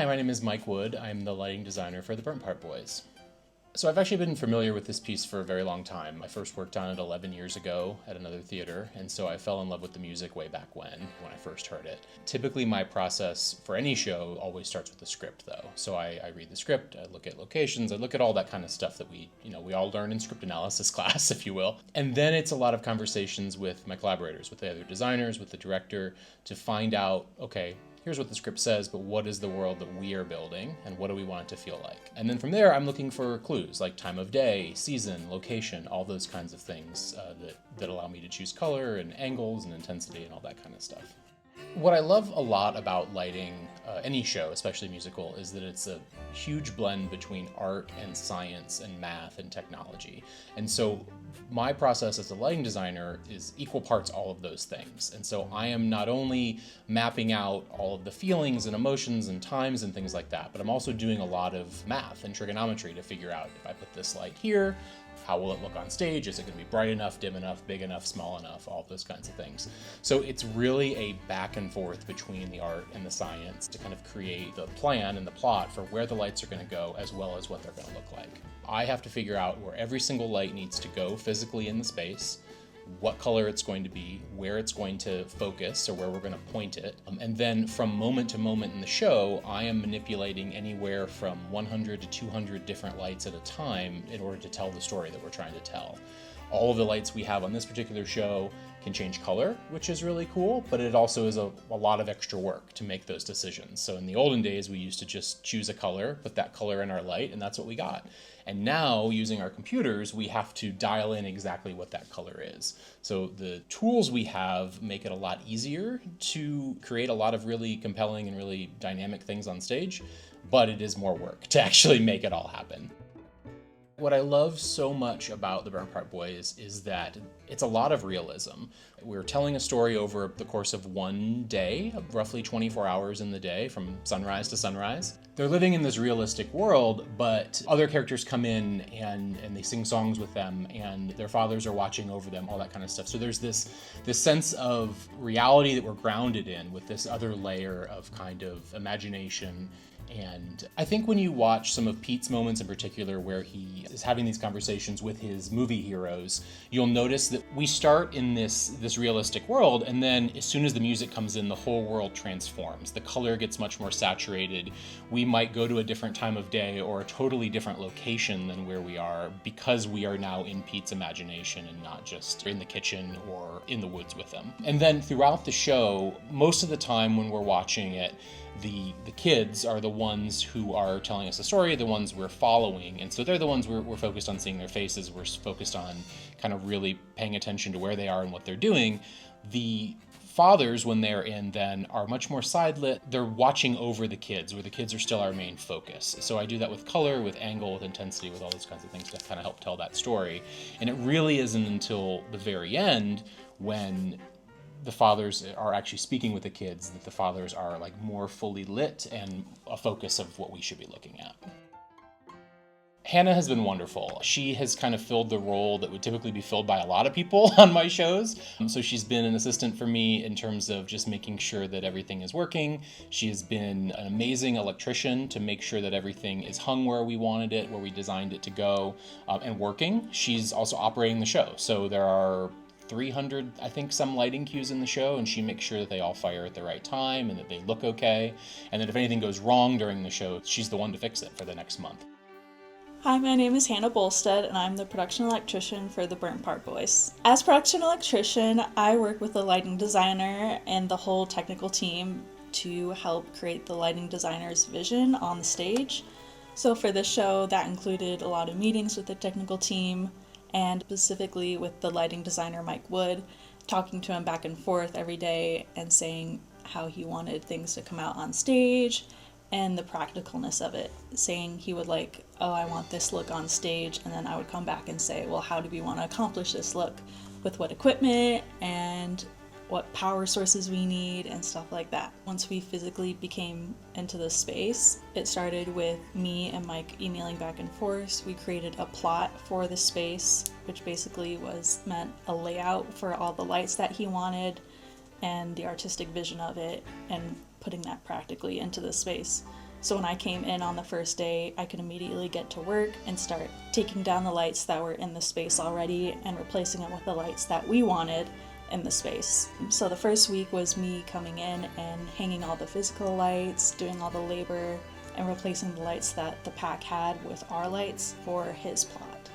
my name is Mike Wood. I'm the lighting designer for the Burnt Part Boys. So I've actually been familiar with this piece for a very long time. I first worked on it 11 years ago at another theater, and so I fell in love with the music way back when I first heard it. Typically my process for any show always starts with the script though. So I read the script, I look at locations, I look at all that kind of stuff that we all learn in script analysis class, if you will. And then it's a lot of conversations with my collaborators, with the other designers, with the director, to find out, okay, here's what the script says, but what is the world that we are building and what do we want it to feel like? And then from there, I'm looking for clues like time of day, season, location, all those kinds of things that allow me to choose color and angles and intensity and all that kind of stuff. What I love a lot about lighting any show, especially musical, is that it's a huge blend between art and science and math and technology. And so my process as a lighting designer is equal parts all of those things. And so I am not only mapping out all of the feelings and emotions and times and things like that, but I'm also doing a lot of math and trigonometry to figure out if I put this light here, how will it look on stage? Is it going to be bright enough, dim enough, big enough, small enough, all those kinds of things. So it's really a back and forth between the art and the science to kind of create the plan and the plot for where the lights are going to go as well as what they're going to look like. I have to figure out where every single light needs to go physically in the space, what color it's going to be, where it's going to focus or where we're going to point it. And then from moment to moment in the show, I am manipulating anywhere from 100 to 200 different lights at a time in order to tell the story that we're trying to tell. All of the lights we have on this particular show can change color, which is really cool, but it also is a lot of extra work to make those decisions. So in the olden days, we used to just choose a color, put that color in our light, and that's what we got. And now, using our computers, we have to dial in exactly what that color is. So the tools we have make it a lot easier to create a lot of really compelling and really dynamic things on stage, but it is more work to actually make it all happen. What I love so much about the Burnt Part Boys is that it's a lot of realism. We're telling a story over the course of one day, roughly 24 hours in the day, from sunrise to sunrise. They're living in this realistic world, but other characters come in and they sing songs with them, and their fathers are watching over them, all that kind of stuff. So there's this sense of reality that we're grounded in with this other layer of kind of imagination. And I think when you watch some of Pete's moments in particular where he is having these conversations with his movie heroes, you'll notice that we start in this realistic world, and then as soon as the music comes in, the whole world transforms. The color gets much more saturated. We might go to a different time of day or a totally different location than where we are because we are now in Pete's imagination and not just in the kitchen or in the woods with them. And then throughout the show, most of the time when we're watching it, the kids are the ones who are telling us the story, the ones we're following, and so they're the ones we're focused on seeing their faces, we're focused on kind of really paying attention to where they are and what they're doing. The fathers, when they're in then, are much more side-lit. They're watching over the kids, where the kids are still our main focus. So I do that with color, with angle, with intensity, with all those kinds of things to kind of help tell that story. And it really isn't until the very end when the fathers are actually speaking with the kids that the fathers are like more fully lit and a focus of what we should be looking at. Hannah has been wonderful. She has kind of filled the role that would typically be filled by a lot of people on my shows. So she's been an assistant for me in terms of just making sure that everything is working. She has been an amazing electrician to make sure that everything is hung where we wanted it, where we designed it to go, and working. She's also operating the show. So there are 300, I think, some lighting cues in the show, and she makes sure that they all fire at the right time and that they look okay. And that if anything goes wrong during the show, she's the one to fix it for the next month. Hi, my name is Hannah Bolstad, and I'm the production electrician for the Burnt Part Boys. As production electrician, I work with the lighting designer and the whole technical team to help create the lighting designer's vision on the stage. So for this show, that included a lot of meetings with the technical team, and specifically with the lighting designer Mike Wood, talking to him back and forth every day and saying how he wanted things to come out on stage and the practicalness of it, saying he would like, oh, I want this look on stage, and then I would come back and say, well, how do we want to accomplish this look, with what equipment and what power sources we need and stuff like that. Once we physically became into the space, it started with me and Mike emailing back and forth. We created a plot for the space, which basically meant a layout for all the lights that he wanted and the artistic vision of it, and putting that practically into the space. So when I came in on the first day, I could immediately get to work and start taking down the lights that were in the space already and replacing them with the lights that we wanted in the space. So the first week was me coming in and hanging all the physical lights, doing all the labor, and replacing the lights that the pack had with our lights for his plot.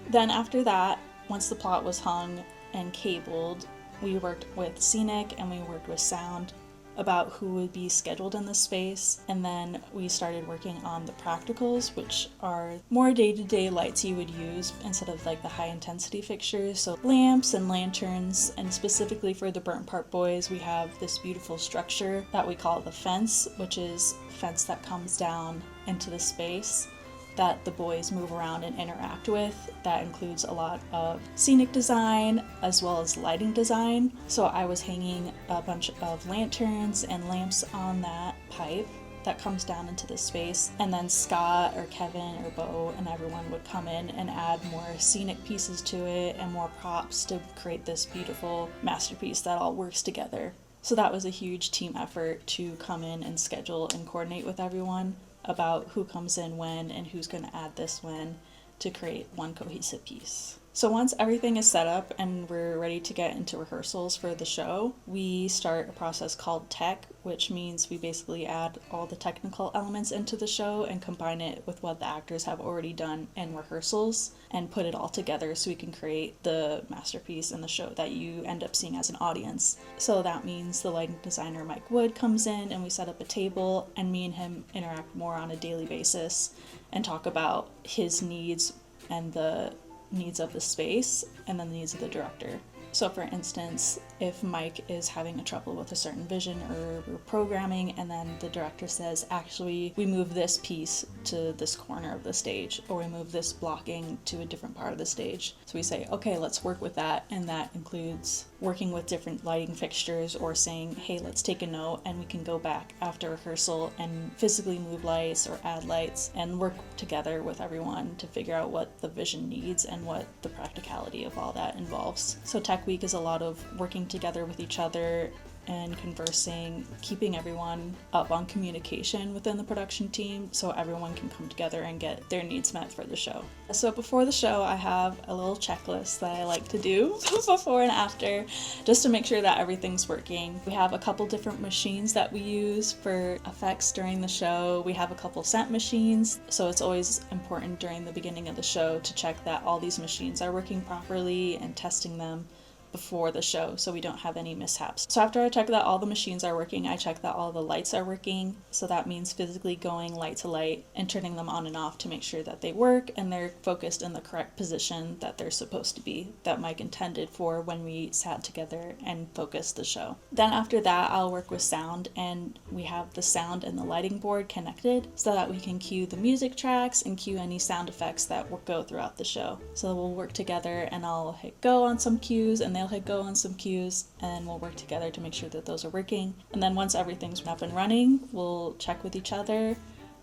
Then after that, once the plot was hung and cabled, we worked with scenic and we worked with sound about who would be scheduled in the space, and then we started working on the practicals, which are more day-to-day lights you would use instead of like the high intensity fixtures, so lamps and lanterns. And specifically for the Burnt Part Boys, we have this beautiful structure that we call the fence, which is a fence that comes down into the space that the boys move around and interact with. That includes a lot of scenic design as well as lighting design. So I was hanging a bunch of lanterns and lamps on that pipe that comes down into the space, and then Scott or Kevin or Bo and everyone would come in and add more scenic pieces to it and more props to create this beautiful masterpiece that all works together. So that was a huge team effort to come in and schedule and coordinate with everyone about who comes in when and who's going to add this when to create one cohesive piece. So once everything is set up and we're ready to get into rehearsals for the show, we start a process called tech, which means we basically add all the technical elements into the show and combine it with what the actors have already done in rehearsals and put it all together so we can create the masterpiece in the show that you end up seeing as an audience. So that means the lighting designer Mike Wood comes in and we set up a table, and me and him interact more on a daily basis and talk about his needs and the needs of the space and then the needs of the director. So for instance, if Mike is having a trouble with a certain vision or we're programming and then the director says, actually, we move this piece to this corner of the stage, or we move this blocking to a different part of the stage. So we say, okay, let's work with that. And that includes working with different lighting fixtures or saying, hey, let's take a note and we can go back after rehearsal and physically move lights or add lights and work together with everyone to figure out what the vision needs and what the practicality of all that involves. So Tech Week is a lot of working together with each other and conversing, keeping everyone up on communication within the production team so everyone can come together and get their needs met for the show. So before the show, I have a little checklist that I like to do before and after, just to make sure that everything's working. We have a couple different machines that we use for effects during the show. We have a couple scent machines, so it's always important during the beginning of the show to check that all these machines are working properly and testing them before the show so we don't have any mishaps. So after I check that all the machines are working, I check that all the lights are working. So that means physically going light to light and turning them on and off to make sure that they work and they're focused in the correct position that they're supposed to be, that Mike intended for when we sat together and focused the show. Then after that, I'll work with sound, and we have the sound and the lighting board connected so that we can cue the music tracks and cue any sound effects that will go throughout the show. So we'll work together and I'll hit go on some cues and they'll hit go on some cues, and we'll work together to make sure that those are working. And then once everything's up and running, we'll check with each other.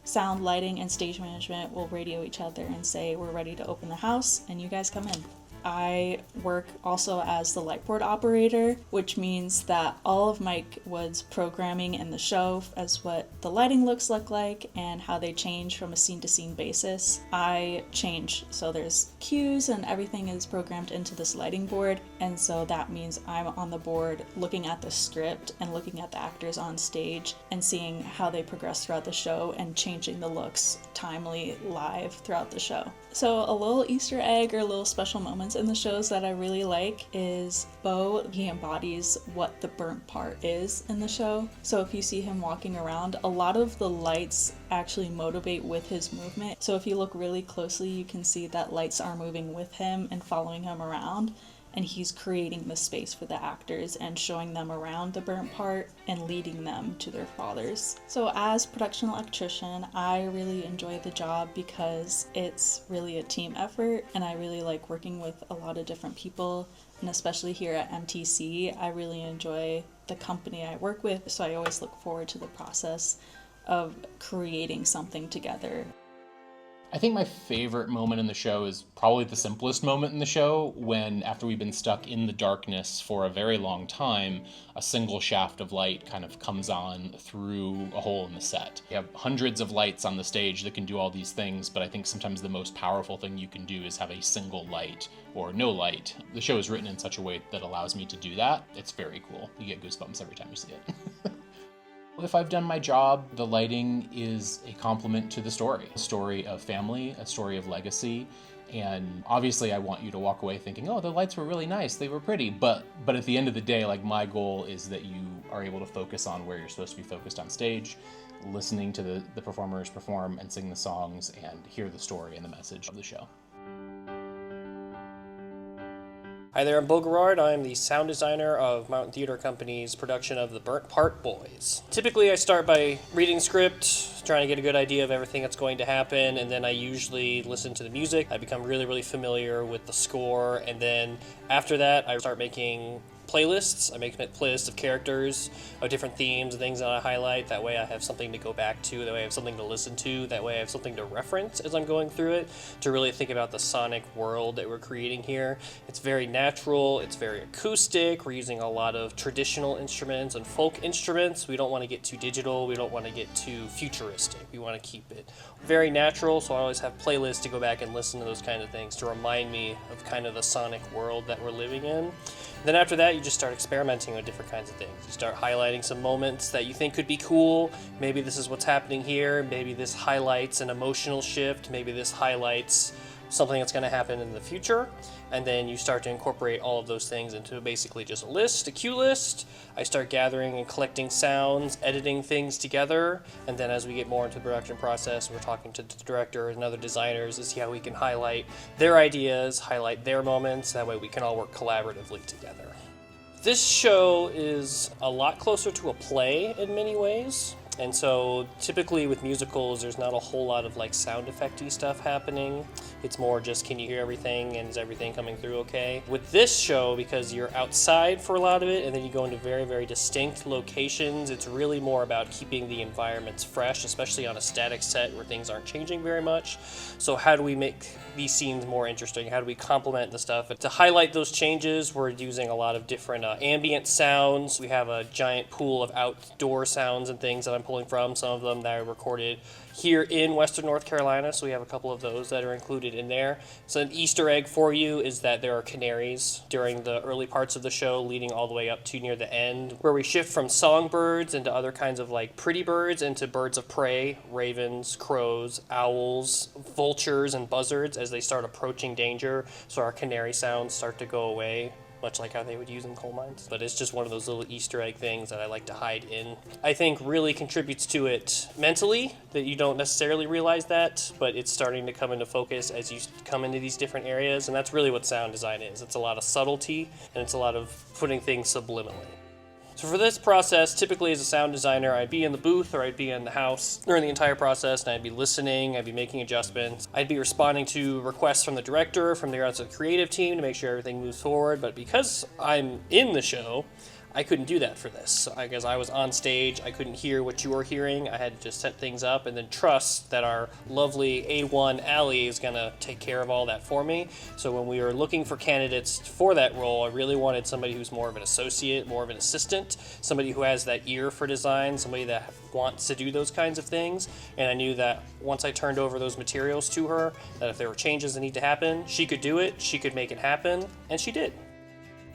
Sound, lighting, and stage management will radio each other and say, we're ready to open the house and you guys come in. I work also as the light board operator, which means that all of Mike Wood's programming in the show, as what the lighting looks like and how they change from a scene to scene basis, I change. So there's cues and everything is programmed into this lighting board, and so that means I'm on the board looking at the script and looking at the actors on stage and seeing how they progress throughout the show and changing the looks timely live throughout the show. So a little Easter egg or little special moments in the shows that I really like is Bo. He embodies what the burnt part is in the show. So if you see him walking around, a lot of the lights actually motivate with his movement. So if you look really closely, you can see that lights are moving with him and following him around. And he's creating the space for the actors and showing them around the burnt part and leading them to their fathers. So as production electrician, I really enjoy the job because it's really a team effort, and I really like working with a lot of different people, and especially here at MTC, I really enjoy the company I work with, so I always look forward to the process of creating something together. I think my favorite moment in the show is probably the simplest moment in the show, when after we've been stuck in the darkness for a very long time, a single shaft of light kind of comes on through a hole in the set. You have hundreds of lights on the stage that can do all these things, but I think sometimes the most powerful thing you can do is have a single light or no light. The show is written in such a way that allows me to do that. It's very cool. You get goosebumps every time you see it. If I've done my job, the lighting is a complement to the story. A story of family, a story of legacy, and obviously I want you to walk away thinking, oh, the lights were really nice, they were pretty, but at the end of the day, like, my goal is that you are able to focus on where you're supposed to be focused on stage, listening to the performers perform and sing the songs, and hear the story and the message of the show. Hi there, I'm Garrard. I'm the sound designer of Mountain Theater Company's production of The Burnt Part Boys. Typically, I start by reading script, trying to get a good idea of everything that's going to happen, and then I usually listen to the music. I become really, really familiar with the score, and then after that, I start making playlists. I make playlists of characters, of different themes and things that I highlight. That way I have something to go back to. That way I have something to listen to. That way I have something to reference as I'm going through it, to really think about the sonic world that we're creating here. It's very natural. It's very acoustic. We're using a lot of traditional instruments and folk instruments. We don't want to get too digital. We don't want to get too futuristic. We want to keep it very natural, so I always have playlists to go back and listen to those kind of things to remind me of kind of the sonic world that we're living in. Then after that, you just start experimenting with different kinds of things. You start highlighting some moments that you think could be cool. Maybe this is what's happening here. Maybe this highlights an emotional shift. Maybe this highlights something that's going to happen in the future. And then you start to incorporate all of those things into basically just a list, a cue list. I start gathering and collecting sounds, editing things together, and then as we get more into the production process, we're talking to the director and other designers to see how we can highlight their ideas, highlight their moments. That way we can all work collaboratively together. This show is a lot closer to a play in many ways. And so typically with musicals, there's not a whole lot of like sound effecty stuff happening. It's more just, can you hear everything and is everything coming through okay? With this show, because you're outside for a lot of it and then you go into very, very distinct locations, it's really more about keeping the environments fresh, especially on a static set where things aren't changing very much. So how do we make these scenes more interesting? How do we complement the stuff? To highlight those changes, we're using a lot of different ambient sounds. We have a giant pool of outdoor sounds and things that I'm pulling from, some of them that I recorded here in Western North Carolina, so we have a couple of those that are included in there. So an Easter egg for you is that there are canaries during the early parts of the show leading all the way up to near the end, where we shift from songbirds into other kinds of like pretty birds into birds of prey, ravens, crows, owls, vultures, and buzzards as they start approaching danger. So our canary sounds start to go away, much like how they would use in coal mines. But it's just one of those little Easter egg things that I like to hide in. I think really contributes to it mentally, that you don't necessarily realize that, but it's starting to come into focus as you come into these different areas, and that's really what sound design is. It's a lot of subtlety, and it's a lot of putting things subliminally. So for this process, typically as a sound designer, I'd be in the booth or I'd be in the house during the entire process, and I'd be listening, I'd be making adjustments. I'd be responding to requests from the director, from the rest of the creative team to make sure everything moves forward. But because I'm in the show, I couldn't do that for this. So I guess I was on stage, I couldn't hear what you were hearing. I had to just set things up and then trust that our lovely A1 Allie is gonna take care of all that for me. So when we were looking for candidates for that role, I really wanted somebody who's more of an associate, more of an assistant, somebody who has that ear for design, somebody that wants to do those kinds of things. And I knew that once I turned over those materials to her, that if there were changes that need to happen, she could do it, she could make it happen, and she did.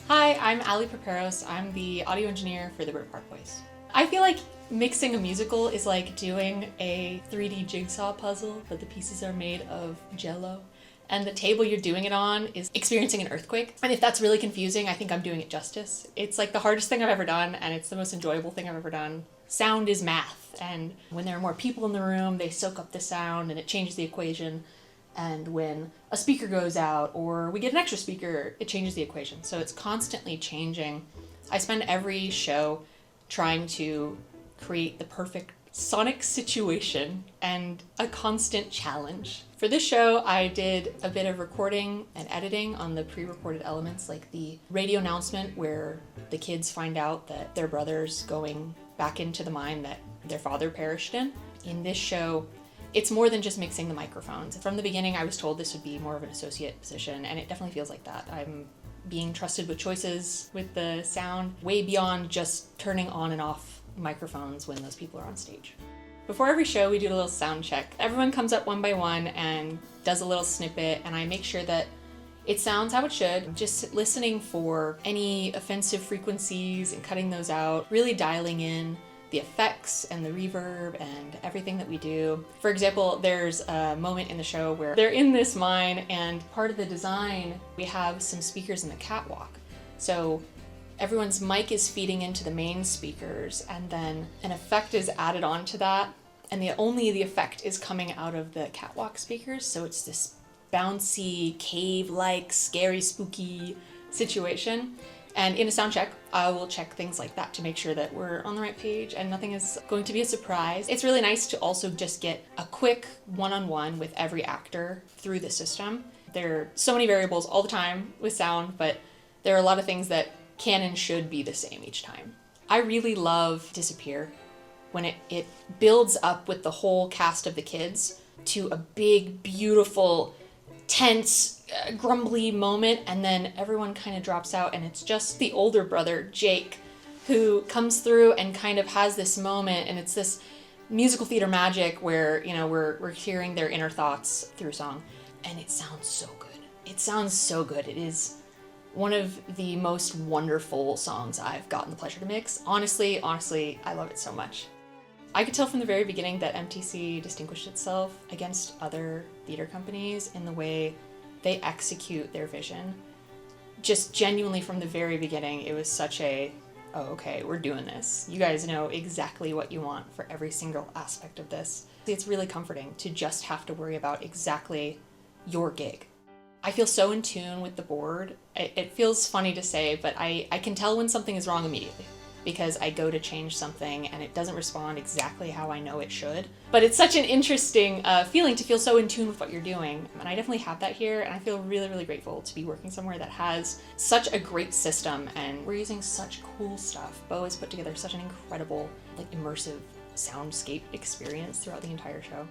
Hi, I'm Perparos. I'm the audio engineer for the Burnt Part Boys. I feel like mixing a musical is like doing a 3D jigsaw puzzle, but the pieces are made of Jell-O. And the table you're doing it on is experiencing an earthquake. And if that's really confusing, I think I'm doing it justice. It's like the hardest thing I've ever done, and it's the most enjoyable thing I've ever done. Sound is math, and when there are more people in the room, they soak up the sound and it changes the equation. And when a speaker goes out or we get an extra speaker, it changes the equation. So it's constantly changing. I spend every show trying to create the perfect sonic situation and a constant challenge. For this show, I did a bit of recording and editing on the pre-recorded elements, like the radio announcement where the kids find out that their brother's going back into the mine that their father perished in. In this show, It's more than just mixing the microphones. From the beginning, I was told this would be more of an associate position, and it definitely feels like that. I'm being trusted with choices with the sound, way beyond just turning on and off microphones when those people are on stage. Before every show, we do a little sound check. Everyone comes up one by one and does a little snippet, and I make sure that it sounds how it should, just listening for any offensive frequencies and cutting those out, really dialing in the effects and the reverb and everything that we do. For example, there's a moment in the show where they're in this mine, and part of the design, we have some speakers in the catwalk. So everyone's mic is feeding into the main speakers, and then an effect is added onto that, and only the effect is coming out of the catwalk speakers, so it's this bouncy, cave-like, scary, spooky situation. And in a sound check, I will check things like that to make sure that we're on the right page and nothing is going to be a surprise. It's really nice to also just get a quick one-on-one with every actor through the system. There are so many variables all the time with sound, but there are a lot of things that can and should be the same each time. I really love Disappear when it builds up with the whole cast of the kids to a big, beautiful, tense, grumbly moment, and then everyone kind of drops out, and it's just the older brother, Jake, who comes through and kind of has this moment, and it's this musical theater magic where, you know, we're hearing their inner thoughts through song, and it sounds so good. It sounds so good. It is one of the most wonderful songs I've gotten the pleasure to mix. Honestly, I love it so much. I could tell from the very beginning that MTC distinguished itself against other theater companies in the way they execute their vision. Just genuinely from the very beginning, it was such a, oh, okay, we're doing this. You guys know exactly what you want for every single aspect of this. It's really comforting to just have to worry about exactly your gig. I feel so in tune with the board. It feels funny to say, but I can tell when something is wrong immediately, because I go to change something and it doesn't respond exactly how I know it should. But it's such an interesting feeling to feel so in tune with what you're doing. And I definitely have that here, and I feel really, really grateful to be working somewhere that has such a great system, and we're using such cool stuff. Bo has put together such an incredible, like, immersive soundscape experience throughout the entire show.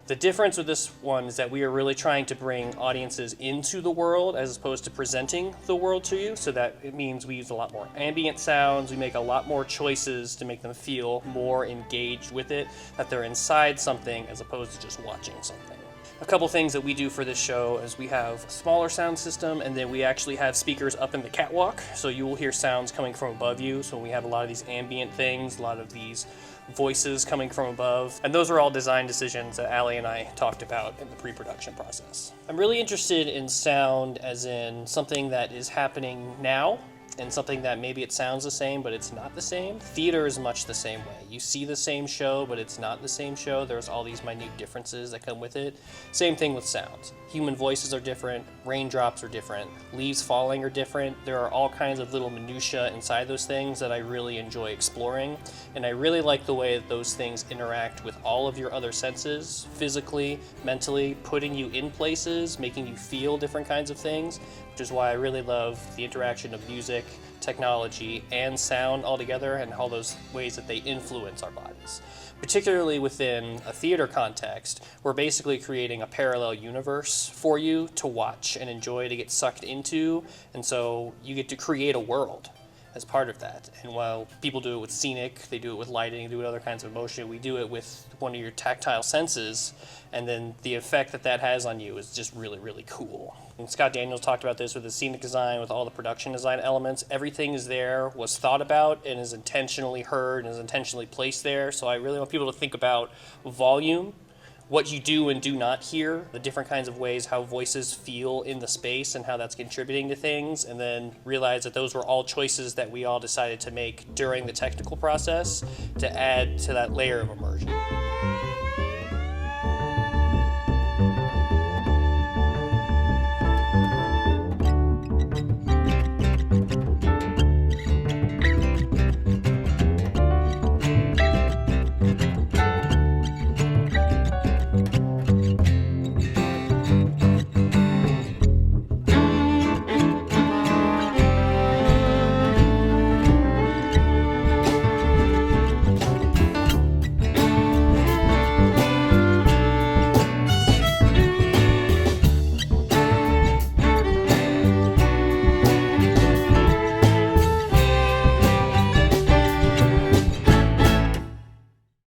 The difference with this one is that we are really trying to bring audiences into the world as opposed to presenting the world to you. So that it means we use a lot more ambient sounds, we make a lot more choices to make them feel more engaged with it, that they're inside something as opposed to just watching something. A couple things that we do for this show is we have a smaller sound system, and then we actually have speakers up in the catwalk, so you will hear sounds coming from above you. So we have a lot of these ambient things, a lot of these voices coming from above, and those are all design decisions that Allie and I talked about in the pre-production process. I'm really interested in sound as in something that is happening now, and something that maybe it sounds the same, but it's not the same. Theater is much the same way. You see the same show, but it's not the same show. There's all these minute differences that come with it. Same thing with sounds. Human voices are different, raindrops are different, leaves falling are different. There are all kinds of little minutiae inside those things that I really enjoy exploring, and I really like the way that those things interact with all of your other senses, physically, mentally, putting you in places, making you feel different kinds of things, which is why I really love the interaction of music, technology, and sound all together, and all those ways that they influence our bodies. Particularly within a theater context, we're basically creating a parallel universe for you to watch and enjoy, to get sucked into, and so you get to create a world as part of that. And while people do it with scenic, they do it with lighting, they do it with other kinds of motion, we do it with one of your tactile senses, and then the effect that that has on you is just really, really cool. And Scott Daniels talked about this with the scenic design, with all the production design elements. Everything is there, was thought about, and is intentionally heard, and is intentionally placed there. So I really want people to think about volume, what you do and do not hear, the different kinds of ways how voices feel in the space and how that's contributing to things, and then realize that those were all choices that we all decided to make during the technical process to add to that layer of immersion.